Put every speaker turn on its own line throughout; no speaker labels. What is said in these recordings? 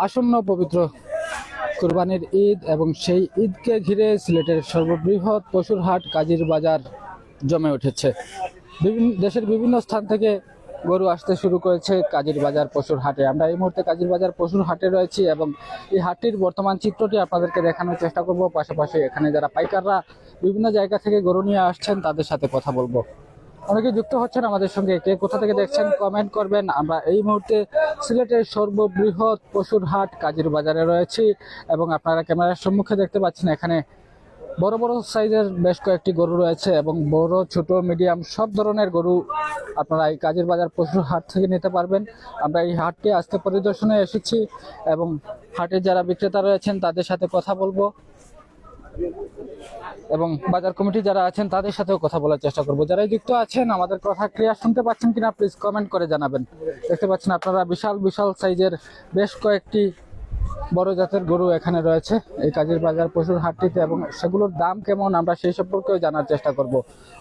আসন্ন পবিত্র কুরবানির ঈদ এবং সেই ঈদকে ঘিরে সিলেটের সর্ববৃহৎ পশুর হাট কাজীর বাজার জমে উঠেছে। দেশের বিভিন্ন স্থান থেকে গরু আসতে শুরু করেছে কাজীর বাজার পশুর হাটে। আমরা এই মুহূর্তে কাজীর বাজার পশুর হাটে রয়েছি এবং এই হাটটির বর্তমান চিত্রটি আপনাদেরকে দেখানোর চেষ্টা করব। পাশাপাশি এখানে যারা পাইকাররা বিভিন্ন জায়গা থেকে গরু নিয়ে আসছেন তাদের সাথে কথা বলবো। অনেকে যুক্ত হচ্ছেন আমাদের সঙ্গে, কে কোথা থেকে দেখছেন কমেন্ট করবেন। আমরা এই মুহূর্তে সিলেটের সর্ববৃহৎ পশুর হাট কাজীর বাজারে রয়েছি এবং আপনারা ক্যামেরার সম্মুখে দেখতে পাচ্ছেন এখানে বড় বড় সাইজের বেশ কয়েকটি গরু রয়েছে এবং বড় ছোট মিডিয়াম সব ধরনের গরু আপনারা এই কাজীর বাজার পশুর হাট থেকে নিতে পারবেন। আমরা এই হাটটি আজকে পরিদর্শনে এসেছি এবং হাটের যারা বিক্রেতা রয়েছেন তাদের সাথে কথা বলবো এবং বাজার কমিটি যারা আছেন তাদের সাথেও কথা বলার চেষ্টা করব। যারা যুক্ত আছেন আমাদের কথা ক্লিয়ার শুনতে পাচ্ছেন কিনা প্লিজ কমেন্ট করে জানাবেন। দেখতে পাচ্ছেন আপনারা বিশাল বিশাল সাইজের বেশ কয়েকটি বড় জাতের গরু এখানে রয়েছে এই কাজীর বাজার পশুর হাটটিতে এবং সেগুলোর দাম কেমন আমরা সেই সম্পর্কেও জানার চেষ্টা করব।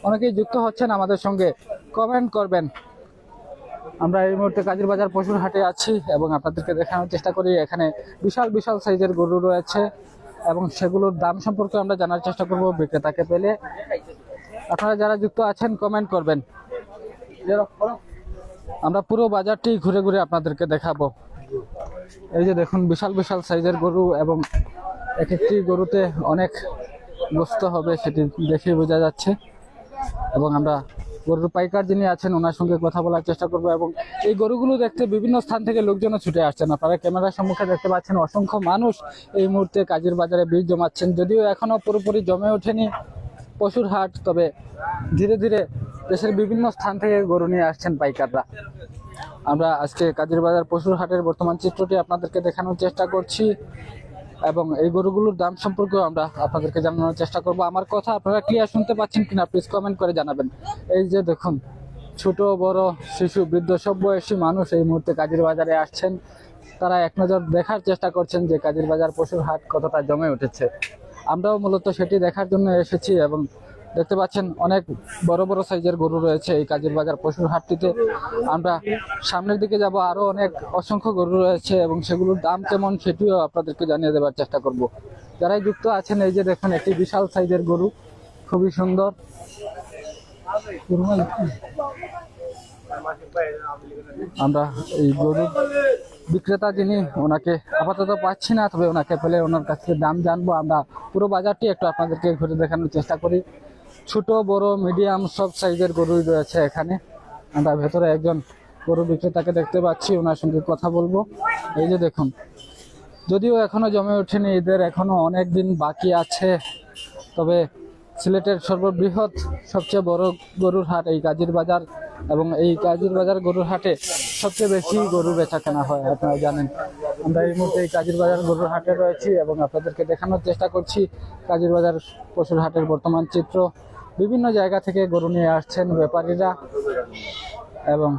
অনেকেই যুক্ত হচ্ছেন আমাদের সঙ্গে, কমেন্ট করবেন। আমরা এই মুহূর্তে কাজীর বাজার পশুর হাটে আছি এবং আপনাদেরকে দেখানোর চেষ্টা করি এখানে বিশাল বিশাল সাইজের গরু রয়েছে এবং সেগুলোর দাম সম্পর্কে আমরা জানার চেষ্টা করব বিক্রেতাকে পেলে। আপনারা যারা যুক্ত আছেন কমেন্ট করবেন। আমরা পুরো বাজারটি ঘুরে ঘুরে আপনাদেরকে দেখাবো। এই যে দেখুন বিশাল বিশাল সাইজের গরু এবং এক একটি গরুতে অনেক গোস্ত হবে সেটি দেখে বোঝা যাচ্ছে এবং আমরা গরুর পাইকার যিনি আছেন ওনার সঙ্গে কথা বলার চেষ্টা করবো এবং এই গরুগুলো দেখতে বিভিন্ন স্থান থেকে লোকজনও ছুটে আসছেন। আপনারা ক্যামেরার সম্মুখে দেখতে পাচ্ছেন অসংখ্য মানুষ এই মুহূর্তে কাজীর বাজারে ভিড় জমাচ্ছেন। যদিও এখনো পুরোপুরি জমে ওঠেনি পশুর হাট, তবে ধীরে ধীরে দেশের বিভিন্ন স্থান থেকে গরু নিয়ে আসছেন পাইকাররা। আমরা আজকে কাজীর বাজার পশুর হাটের বর্তমান চিত্রটি আপনাদেরকে দেখানোর চেষ্টা করছি এবং এই গরুগুলোর দাম সম্পর্কেও আমরা আপনাদেরকে জানানোর চেষ্টা করব। আমার কথা আপনারা ক্লিয়ার শুনতে পাচ্ছেন কিনা প্লিজ কমেন্ট করে জানাবেন। এই যে দেখুন ছোট বড় শিশু বৃদ্ধ সব বয়সী মানুষ এই মুহূর্তে কাজীর বাজারে আসছেন। তারা এক নজর দেখার চেষ্টা করছেন যে কাজীর বাজার পশুর হাট কতটা জমে উঠেছে। আমরাও মূলত সেটি দেখার জন্য এসেছি এবং দেখতে পাচ্ছেন অনেক বড় বড় সাইজের গরু রয়েছে এই কাজীর বাজার পশুর হাটটিতে। আমরা সামনের দিকে যাব, আরো অনেক অসংখ্য গরু রয়েছে এবং সেগুলোর দাম কেমন সেটিও আপনাদেরকে জানিয়ে দেওয়ার চেষ্টা করব। যারাই যুক্ত আছেন এই যে দেখুন একটি বিশাল সাইজের গরু, খুবই সুন্দর। আমরা এই গরু বিক্রেতা যিনি ওনাকে আপাতত পাচ্ছি না, তবে ওনাকে পেলে ওনার কাছ থেকে দাম জানবো। আমরা পুরো বাজারটি একটু আপনাদেরকে ঘুরে দেখানোর চেষ্টা করি। ছোট বড় মিডিয়াম সব সাইজের গরুই রয়েছে এখানে। আমরা ভেতরে একজন গরু বিক্রেতাকে দেখতে পাচ্ছি, ওনার সঙ্গে কথা বলবো। এই যে দেখুন যদিও এখনো জমে ওঠেনি, ঈদের এখনো অনেক দিন বাকি আছে, তবে সিলেটের সর্ববৃহৎ সবচেয়ে বড় গরুর হাট এই কাজীর বাজার এবং এই কাজীর বাজার গরুর হাটে সবচেয়ে বেশি গরু বেচা কেনা হয় আপনারা জানেন। আমরা এই মুহূর্তে এই কাজীর বাজার গরুর হাটে রয়েছি এবং আপনাদেরকে দেখানোর চেষ্টা করছি কাজীর বাজার পশুর হাটের বর্তমান চিত্র। বিভিন্ন জায়গা থেকে গরু নিয়ে আসছেন ব্যাপারীরা এবং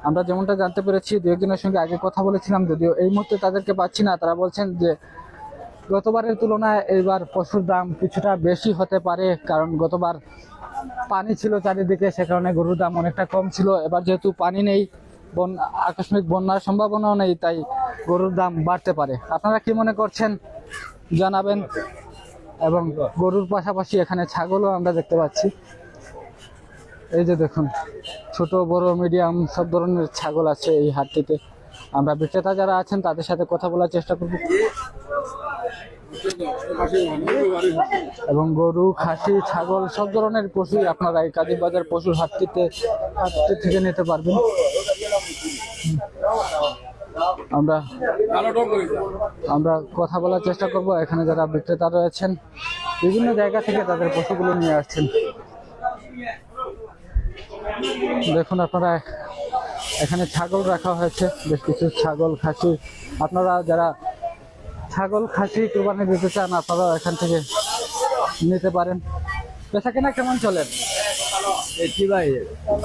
আমরা যেমনটা জানতে পেরেছি দু একজনের সঙ্গে আগে কথা বলেছিলাম, যদিও এই মুহূর্তে তাদেরকে পাচ্ছি না। তারা বলছেন যে গতবারের তুলনায় এইবার পশুর দাম কিছুটা বেশি হতে পারে, কারণ গতবার পানি ছিল চারিদিকে, সে কারণে গরুর দাম অনেকটা কম ছিল। এবার যেহেতু পানি নেই, আকস্মিক বন্যার সম্ভাবনাও নেই, তাই গরুর দাম বাড়তে পারে। আপনারা কি মনে করছেন জানাবেন। এবং গরুর পাশাপাশি এখানে ছাগলও আমরা দেখতে পাচ্ছি। এই যে দেখুন ছোট বড় মিডিয়াম সব ধরনের ছাগল আছে এই হাটটিতে। আমরা বিক্রেতা যারা আছেন তাদের সাথে কথা বলার চেষ্টা করব এবং গরু খাসি ছাগল সব ধরনের পশুই আপনারা এই কাজীর বাজার পশুর হাটটি থেকে নিতে পারবেন। আমরা কথা বলার চেষ্টা করব। এখানে যারা বিক্রেতা রয়েছেন বিভিন্ন জায়গা থেকে তাদের পশুগুলো নিয়ে আসছেন। দেখুন আপনারা এখানে ছাগল রাখা হয়েছে, বেশ কিছু ছাগল খাসি। আপনারা যারা ছাগল খাসি কুরবানি দিতে চান আপনারা এখান থেকে নিতে পারেন। বেচা কেনা কেমন চলে?
বেচছি ভাই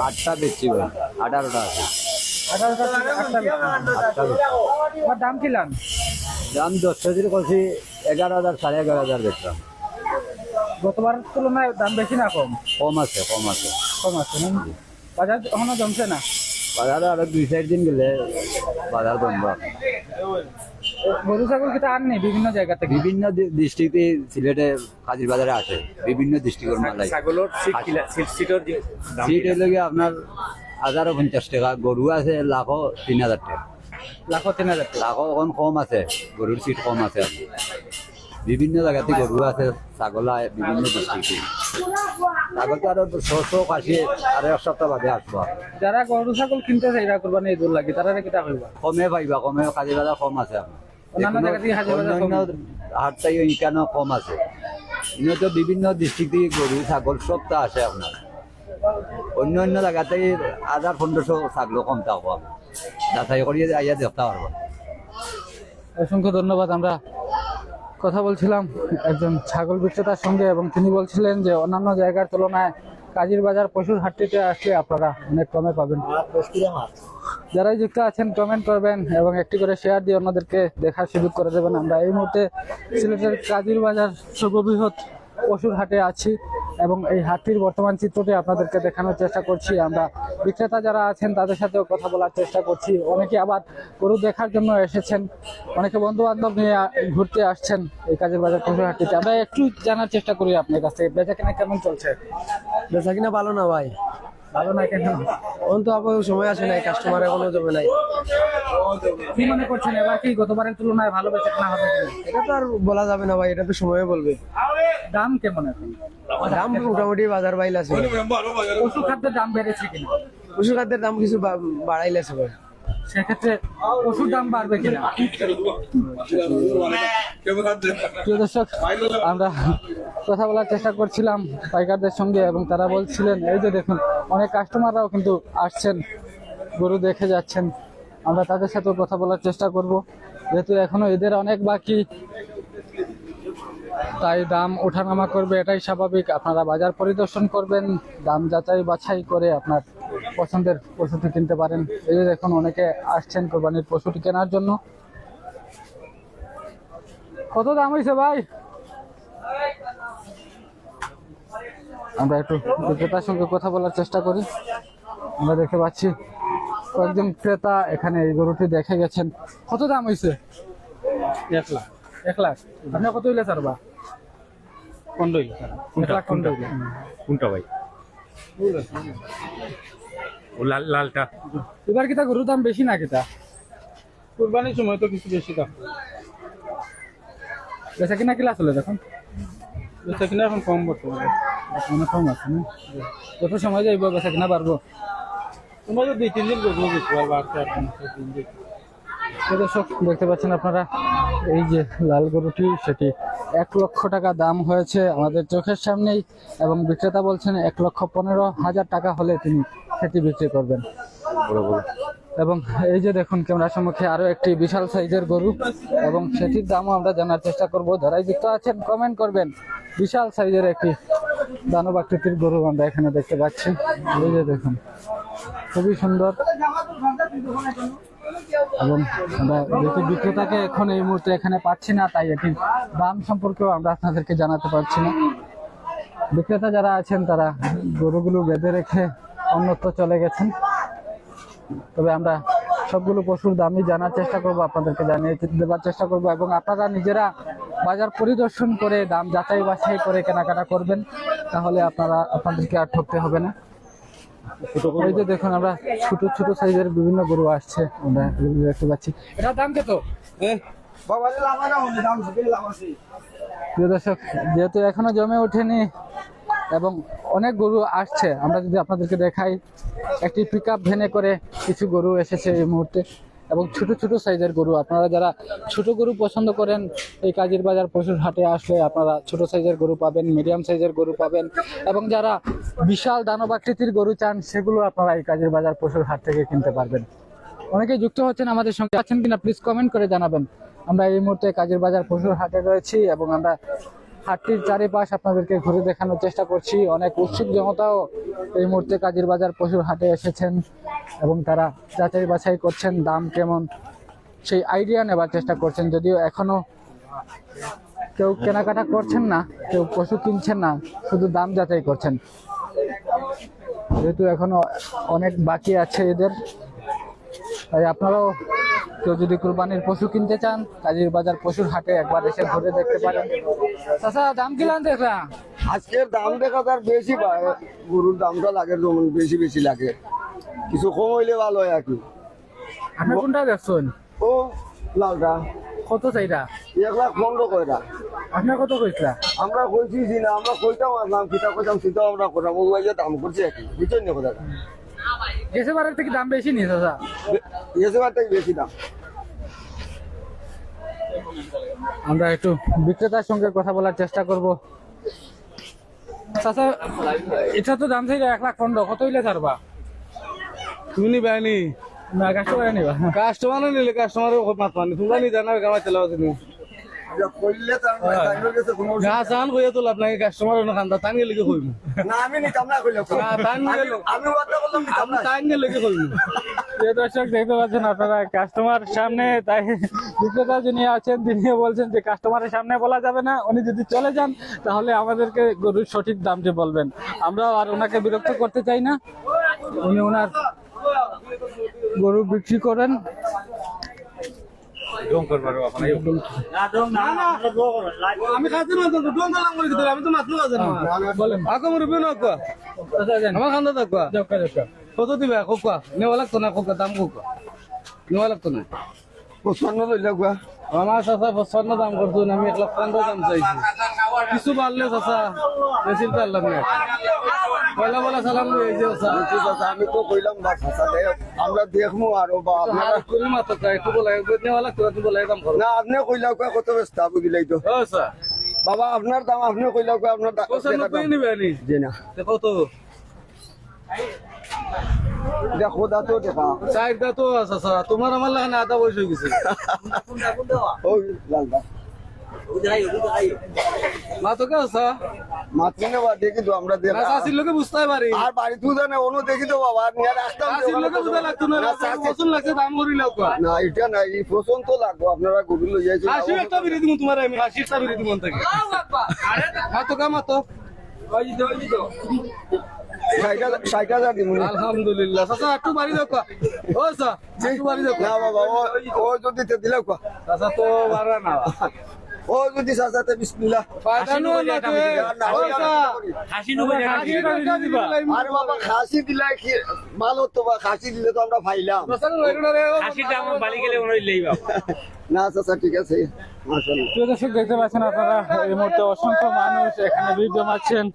8টা বেচছি ভাই, 18টা আছে।
18টা দাম কিলাম?
দাম 10 কেজি করছি 11,000 11,500 বেচলাম।
গতবার তুলনায় দাম বেশি না কম?
কম আছে কম আছে
কম আছে। বাজার এখনো জমছে না?
বাজারে আরো 2-4 দিন গেলে বাজার জমবে।
গরু ছাগল কিন্তু আর নেই বিভিন্ন জায়গা থেকে।
বিভিন্ন ডিস্ট্রিক্টে সিলেটে কাজীর বাজারে আসে, বিভিন্ন ডিস্ট্রিক্টের মাল আইছে।
ছাগলের সিটর দাম
সিট এর লগে আপনার 1050 টাকা, গরু আছে লাখো 3000 টাকা,
লাখো 3000 টাকা।
লাখো এখন কম আছে, গরুর সিট কম আছে। বিভিন্ন জায়গাতে গরু আছে, ছাগল আছে বিভিন্ন ডিস্ট্রিক্টে। ছাগল তো আরো 600 কাশি আর এক সপ্তাহ বাদে আসবো।
যারা গরু ছাগল কিনতে চাইরা কুরবানি ঈদুল লাগি তারা কিটা হইবা?
কমে পাইবা, কমে কাজীর বাজার কম আছে আপনার।
অন্যান্য জায়গা থেকে হাজির বাজার কম।
অন্যান্য হাটটাই কেন কম আছে, ইনো তো বিভিন্ন ডিস্ট্রিক্ট থেকে গরু ছাগল সব তো আসে আপনার। অন্য অন্য জায়গাতে 1500 ছাগল কম থাকবো, যাচাই করিয়ে আইয়া দেখতে পারবো।
অসংখ্য ধন্যবাদ। আমরা কথা বলছিলাম একজন ছাগল বিক্রেতার সঙ্গে এবং তিনি বলছিলেন যে অন্যান্য জায়গার তুলনায় কাজীর বাজার পশুর হাটটিতে আসলে আপনারা অনেক কমে পাবেন। যারাই যুক্ত আছেন কমেন্ট করবেন এবং একটি করে শেয়ার দিয়ে অন্যদেরকে দেখার সুযোগ করে দেবেন। আমরা এই মুহূর্তে সিলেটের কাজীর বাজার সর্ববৃহৎ পশুর হাটে আছি এবং এই হাটটির বর্তমান চিত্রটি আপনাদেরকে দেখানোর চেষ্টা করছি। আমরা বিক্রেতা যারা আছেন তাদের সাথেও কথা বলার চেষ্টা করছি। অনেকে আবার গরু দেখার জন্য এসেছেন, অনেকে বন্ধু বান্ধব নিয়ে ঘুরতে আসছেন এই কাজীর বাজার পশুর হাটটিতে। আমরা একটু জানার চেষ্টা করি আপনার কাছে বেচা কেনা কেমন চলছে?
বেচা কিনা ভালো না ভাই,
ভালো না কেন?
এখন তো আবার সময় আসে নাই, কাস্টমার এখনো জমে নাই।
কি মনে করছেন এবার কি গতবারের তুলনায় ভালো বেচা কেনা হবে কিনা?
এটা তো আর বলা যাবে না ভাই, এটা তো সময় বলবে।
দাম কেমন এখন?
দাম মোটামুটি বাজার বাইল আছে।
পশু খাদ্যের দাম বেড়েছে কিনা?
পশু খাদ্যের দাম কিছু বাড়াইলেছে ভাই।
সেক্ষেত্রে পশুর দাম বাড়বে কিনা? প্রিয় দর্শক, আমরা কথা বলার চেষ্টা করছিলাম পাইকারদের সঙ্গে এবং তারা বলছিলেন এই যে দেখুন অনেক কাস্টমাররাও কিন্তু আসছেন, গরু দেখে যাচ্ছেন। আমরা তাদের সাথেও কথা বলার চেষ্টা করব, যেহেতু এখনো এদের অনেক বাকি, তাই দাম ওঠানামা করবে এটাই স্বাভাবিক। আপনারা বাজার পরিদর্শন করবেন, দাম যাচাই বাছাই করে আপনার পছন্দের পশুটি কিনতে পারেন। এই যে দেখুন অনেকে আসছেন কোরবানির পশুটি কেনার জন্য। কত দাম হয়েছে ভাই? আমরা একটু বিক্রেতার সঙ্গে কথা বলার চেষ্টা করি। আমরা দেখতে পাচ্ছি কয়েকজন ক্রেতা এখানে এই গরুটি দেখে গেছেন। কত দাম হয়েছে?
1 লাখ।
1 লাখ। আপনি কত হইলে স্যার বা?
15
1 লাখ 15 হইলে।
কোনটা ভাই? ও লালটা।
এবার কিতা গরুর দাম বেশি না কিতা?
কুরবানির সময় তো কিছু বেশি দাম।
বেচা কিনা কিলা চলে দেখুন?
বেচা কিনা এখন কম বর্তমানে।
মানে কম আছে না? যত সময় যাইব বেচা কিনা বাড়বো।
তোমরা তো 2-3 দিন করবো কিছু আর বাড়তে এখন 3 দিন।
তো দর্শক দেখতে পাচ্ছেন আপনারা এই যে লাল গরুটি, সেটি 1 লক্ষ টাকা দাম হয়েছে আমাদের চোখের সামনেই এবং বিক্রেতা বলছেন 1,15,000 টাকা হলে তিনি সেটি বিক্রি করবেন। এবং এই যে দেখুন ক্যামেরার সম্মুখে আরো একটি বিশাল সাইজের গরু এবং সেটির দামও আমরা জানার চেষ্টা করব। যারাই যুক্ত আছেন কমেন্ট করবেন। বিশাল সাইজের একটি দানব আকৃতির গরু আমরা এখানে দেখতে পাচ্ছি। এই যে দেখুন খুবই সুন্দর এবং আমরা যেহেতু বিক্রেতাকে এখন এই মুহূর্তে এখানে পাচ্ছি না, তাই এটির দাম সম্পর্কেও আমরা আপনাদেরকে জানাতে পারছি না। বিক্রেতা যারা আছেন তারা গরুগুলো বেঁধে রেখে অন্যত্র চলে গেছেন। তবে আমরা সবগুলো পশুর দামই জানার চেষ্টা করব, আপনাদেরকে জানিয়ে দেওয়ার চেষ্টা করব এবং আপনারা নিজেরা বাজার পরিদর্শন করে দাম যাচাই বাছাই করে কেনাকাটা করবেন, তাহলে আপনাদেরকে আর ঠকতে হবে না। এই যে দেখুন আমরা ছোট ছোট সাইজের বিভিন্ন গরু আসছে, আমরা দেখতে পাচ্ছি। এটার দাম কত? প্রিয় দর্শক, যেহেতু এখনো জমে ওঠেনি এবং অনেক গরু আসছে, আমরা যদি আপনাদেরকে দেখাই, একটি পিকআপ ভ্যানে করে কিছু গরু এসেছে এই মুহূর্তে এবং ছোট ছোট সাইজের গরু। আপনারা যারা ছোট গরু পছন্দ করেন এই কাজীর বাজার পশুর হাটে আসলে আপনারা ছোট সাইজের গরু পাবেন, মিডিয়াম সাইজের গরু পাবেন এবং যারা বিশাল দানব আকৃতির গরু চান সেগুলো আপনারা এই কাজীর বাজার পশুর হাট থেকে কিনতে পারবেন। অনেকেই যুক্ত হচ্ছেন আমাদের সঙ্গে, আছেন কিনা প্লিজ কমেন্ট করে জানাবেন। আমরা এই মুহূর্তে কাজীর বাজার পশুর হাটে রয়েছি এবং আমরা হাটটির চারিপাশ আপনাদেরকে ঘুরে দেখানোর চেষ্টা করছি। অনেক উৎসুক জনতাও এই মুহূর্তে কাজীর বাজার পশুর হাটে এসেছেন এবং তারা যাচাই বাছাই করছেন দাম কেমন সেই আইডিয়া নেবার চেষ্টা করছেন। যদিও এখনো কেউ কেনাকাটা করছেন না, কেউ পশু কিনছেন না, শুধু দাম যাচাই করছেন, যেহেতু এখনো অনেক বাকি আছে এদের। তাই আপনারাও কেউ যদি কুরবানির পশু কিনতে চান কাজীর বাজার পশুর হাটে একবার এসে ঘুরে দেখতে পারেন। চাচা দাম কিলান দেখা
আজকের দাম দেখা তার বেশি পায়, গরুর দামটা লাগে যেমন বেশি বেশি লাগে, কিছু কম হইলে ভালো হয় আর কি।
আপনি কোনটা দেখছেন?
ও লালটা
কত চাইটা?
1,15,000 কয়টা।
আপনার কত কইছিলা?
আমরা কইছি যে না, আমরা কইতাম আসলাম কিতা কইতাম চিন্তা আমরা করলাম, ও ভাই দাম করছে একই, বুঝছেন না কথাটা?
গেছে বারের থেকে দাম বেশি নিয়ে চাচা?
এসে বারটাই বেশি দাম।
আমরা একটু বিক্রেতার সঙ্গে কথা বলার চেষ্টা করব। চাচা এটা তো দাম চাইলে 1,15,000, কত হইলে ছাড়বা?
তুমি নিবানি
না কাস্টমার নিবা?
কাস্টমার নিলে কাস্টমারের মাত মানি তোমরা নি জানা গামা চালাও তুমি
যা কইলে তার তাইনের কাছে কোনো
গা চান কইয়া তো লাভ নাই, কাস্টমার না খান্দা তাঙ্গে লিখে কইমু
না, আমি নিতাম না কইলে
না তান গেল
আমি ওয়াদা করলাম নিতাম
আমি
না।
তাঙ্গে লিখে কইমু।
প্রিয় দর্শক দেখতে পাচ্ছেন আপনারা কাস্টমার সামনে, তাই বিক্রেতা যিনি আছেন তিনিও বলছেন যে কাস্টমারের সামনে বলা যাবে না, উনি যদি চলে যান তাহলে আমাদেরকে গরুর সঠিক দামটি বলবেন। আমরা আর ওনাকে বিরক্ত করতে চাই না, উনি ওনার গরু বিক্রি করেন।
আমি খাচ্ছি না তো দোন দলাম করে দিতে, আমি তো মাত্র কাজ না
বলেন
আকো মুরবি না কো
চাচা যান।
আমার খান্দা থাকো
জক্কা জক্কা।
কত দিবে কোকা নেওয়া লাগতো না, কোকা দাম কোকা নেওয়া লাগতো না।
পছন্দ লইলা গা
আমার চাচা 55 দাম করতো, আমি 1,15,000 দাম চাইছি, কিছু বাড়লে চাচা বেশি পারলাম না। বলা বলা সালাম এই যে চাচা
আমি তো কইলাম বা ভাষা দেয় আমরা দেখমু আরো বা আপনারা
হাত করি মাত্র একটু বলে নেওয়া লাগতো না, তুই বলে দাম করো
না, আপনি কইলা কয় কত ব্যস্ত বুঝিলাই তো
ও স্যার
বাবা, আপনার দাম আপনি কইলা কয় আপনার দাম
95 নিবে নি
জি না
কত
দেখো দা তো দেখা
চাইটা তো আছে স্যার, তোমার আমার লাগে না আধা বয়স হয়ে গেছে।
ওই লালদা
মা তো কে আছে
মাতৃ না বা দেখি তো আমরা দেখ
না চাষির লোকে বুঝতে পারি,
আর বাড়ি তুই জানে অনু দেখি তো বাবা নিয়ে রাখতাম
চাষির লোকে বুঝতে লাগতো না, পছন্দ লাগছে দাম করি লোক
না এটা না, এই পছন্দ তো লাগবো আপনারা গরু লই যাইছেন
হাসি একটা বিড়ি দিব তোমার, আমি হাসি একটা বিড়ি দিব থেকে মা তো কা মা তো
60,000 দিমু না।
আলহামদুলিল্লাহ চাচা একটু বাড়ি দাও ও স্যার একটু বাড়ি দাও
না বাবা ও যদি তে দিলাও কা
চাচা তো বাড়া না
ও যদি সাসাতে বিসমিল্লাহ
পাঠানো না তুই ও স্যার
হাসি টাকা দিবা?
আরে বাবা খাসি দিলাই কি ভালো তো বা খাসি দিলে তো আমরা পাইলাম
হাসিটা আমার বাড়ি গেলে মনে হইলেই বাবা
না চাচা ঠিক আছে মাশাআল্লাহ।
প্রিয় দর্শক দেখতে পাচ্ছেন আপনারা এই মুহূর্তে অসংখ্য মানুষ এখানে ভিড় জমাচ্ছেন,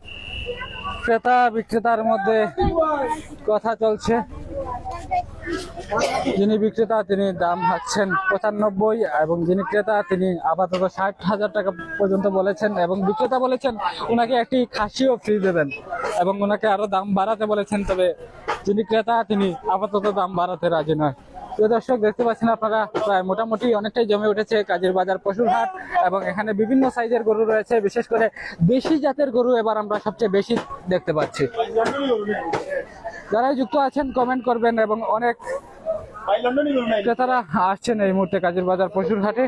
ক্রেতা বিক্রেতার মধ্যে কথা চলছে। যিনি বিক্রেতা তিনি দাম হাঁকছেন 95 এবং যিনি ক্রেতা তিনি আপাতত 60,000 টাকা পর্যন্ত বলেছেন এবং বিক্রেতা বলেছেন ওনাকে একটি খাসিও ফ্রি দেবেন এবং ওনাকে আরো দাম বাড়াতে বলেছেন, তবে যিনি ক্রেতা তিনি আপাতত দাম বাড়াতে রাজি নয়। প্রিয় দর্শক দেখতে পাচ্ছেন আপনারা প্রায় মোটামুটি অনেকটাই জমে উঠেছে কাজীর বাজার পশুর হাট এবং এখানে বিভিন্ন সাইজের গরু রয়েছে, বিশেষ করে দেশি জাতের গরু এবার আমরা সবচেয়ে বেশি দেখতে পাচ্ছি। যারাই যুক্ত আছেন কমেন্ট করবেন এবং অনেক ক্রেতারা আসছেন এই মুহূর্তে কাজীর বাজার পশুর হাটে,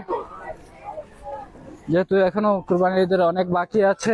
যেহেতু এখনো কুরবানির ঈদের অনেক বাকি আছে।